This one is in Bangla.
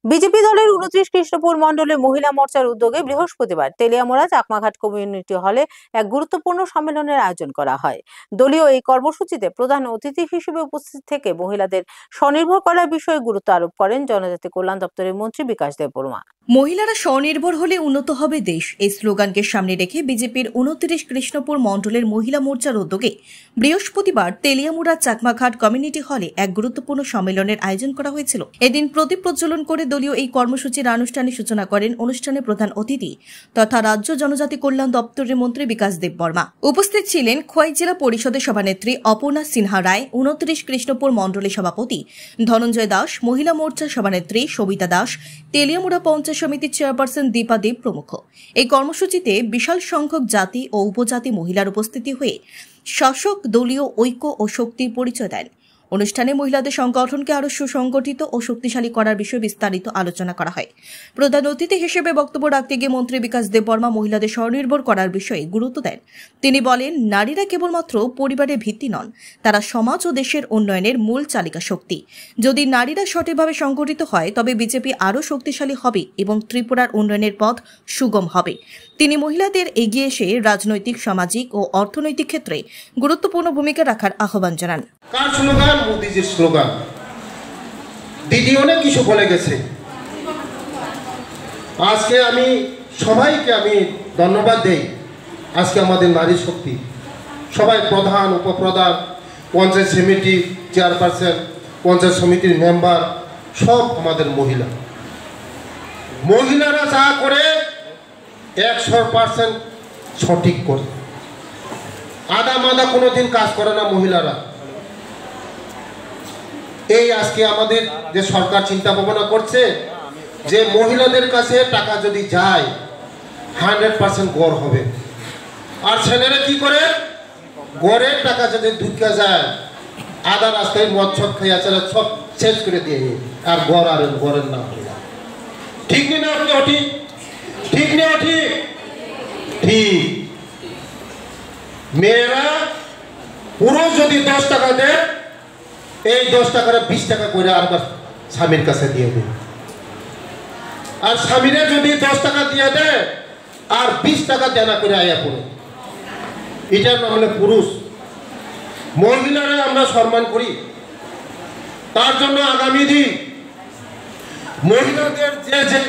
বিজেপি দলের ২৯ কৃষ্ণপুর মণ্ডলের মহিলা মোর্চার উদ্যোগে বৃহস্পতিবার তেলিয়ামুড়া চাকমাঘাট কমিউনিটি হলে এক গুরুত্বপূর্ণ সম্মেলনের আয়োজন করা হয়। দলীয় এই কর্মসূচিতে প্রধান অতিথি হিসেবে উপস্থিত থেকে মহিলাদের স্বনির্ভর করার বিষয়ে গুরুত্ব আরোপ করেন জনজাতি কল্যাণ দপ্তরের মন্ত্রী বিকাশ দেববর্মা। মহিলারা স্বনির্ভর হলে উন্নত হবে দেশ, এই স্লোগানকে সামনে রেখে বিজেপির ২৯ কৃষ্ণপুর মণ্ডলের মহিলা মোর্চার উদ্যোগে বৃহস্পতিবার তেলিয়ামুড়া চাকমাঘাট কমিউনিটি হলে এক গুরুত্বপূর্ণ সম্মেলনের আয়োজন করা হয়েছিল। এদিন প্রদীপ প্রজ্বলন করে দলীয় এই কর্মসূচির আনুষ্ঠানিক সূচনা করেন অনুষ্ঠানে প্রধান অতিথি তথা রাজ্য জনজাতি কল্যাণ দপ্তরের মন্ত্রী বিকাশ দেববর্মা। উপস্থিত ছিলেন খোয়াই জেলা পরিষদের সভানেত্রী অপর্ণা সিনহা রায়, ২৯ কৃষ্ণপুর মণ্ডলের সভাপতি ধনঞ্জয় দাস, মহিলা মোর্চার সভানেত্রী সবিতা দাস, তেলিয়ামুড়া পঞ্চায়েত সমিতির চেয়ারপারসন দীপা দেব প্রমুখ। এই কর্মসূচিতে বিশাল সংখ্যক জাতি ও উপজাতি মহিলার উপস্থিতি হয়ে শাসক দলীয় ঐক্য ও শক্তির পরিচয় দেন। অনুষ্ঠানে মহিলাদের সংগঠনকে আরও সুসংগঠিত ও শক্তিশালী করার বিষয়ে বিস্তারিত আলোচনা করা হয়। প্রধান অতিথি হিসেবে বক্তব্য রাখতে গিয়ে মন্ত্রী বিকাশ দেববর্মা মহিলাদের স্বনির্ভর করার বিষয়ে গুরুত্ব দেন। তিনি বলেন, নারীরা কেবলমাত্র পরিবারের ভিত্তি নন, তারা সমাজ ও দেশের উন্নয়নের মূল চালিকা শক্তি। যদি নারীরা সঠিকভাবে সংগঠিত হয় তবে বিজেপি আরও শক্তিশালী হবে এবং ত্রিপুরার উন্নয়নের পথ সুগম হবে। তিনি মহিলাদের এগিয়ে এসে রাজনৈতিক, সামাজিক ও অর্থনৈতিক ক্ষেত্রে গুরুত্বপূর্ণ ভূমিকা রাখার আহ্বান জানান। কার স্লোগান? মোদিজির স্লোগান। দিদি অনেক কিছু বলে গেছে। আজকে আমি সবাইকে ধন্যবাদ দেই। আজকে আমাদের নারী শক্তি সবাই, প্রধান, উপপ্রধান, পঞ্চায়েত সমিতি চেয়ারপারসন, পঞ্চায়েত সমিতির মেম্বার, সব আমাদের মহিলা। মহিলারা যা করে 100% সঠিক করে, আদা মাদা কোনোদিন কাজ করে না মহিলারা। এই আজকে আমাদের যে সরকার চিন্তা ভাবনা করছে যে মহিলাদের কাছে টাকা যদি যায় 100% গড় হবে। আর ছেলেরা কি করে? গড়ের টাকা যদি ঢুকে যায়, আদা রাস্তায় মদ ছক খেয়ে আছে, সব শেষ করে দিয়ে, আর গড় আর গড়ের না। ঠিক না? ঠিক ঠিক না? ঠিক ঠিক। মেয়েরা পুরুষ যদি 10 টাকা দেয়, এই 10 টাকার 20 টাকা করে আর স্বামীর কাছে দিয়ে দেয়। আর স্বামীরা যদি 10 টাকা দিয়ে দেয় আর 20 টাকা দেনা করে আয়া পড়ে, এটার নাম হলো পুরুষ। মহিলারা আমরা সম্মান করি। তার জন্য আগামী দিন মহিলাদের যে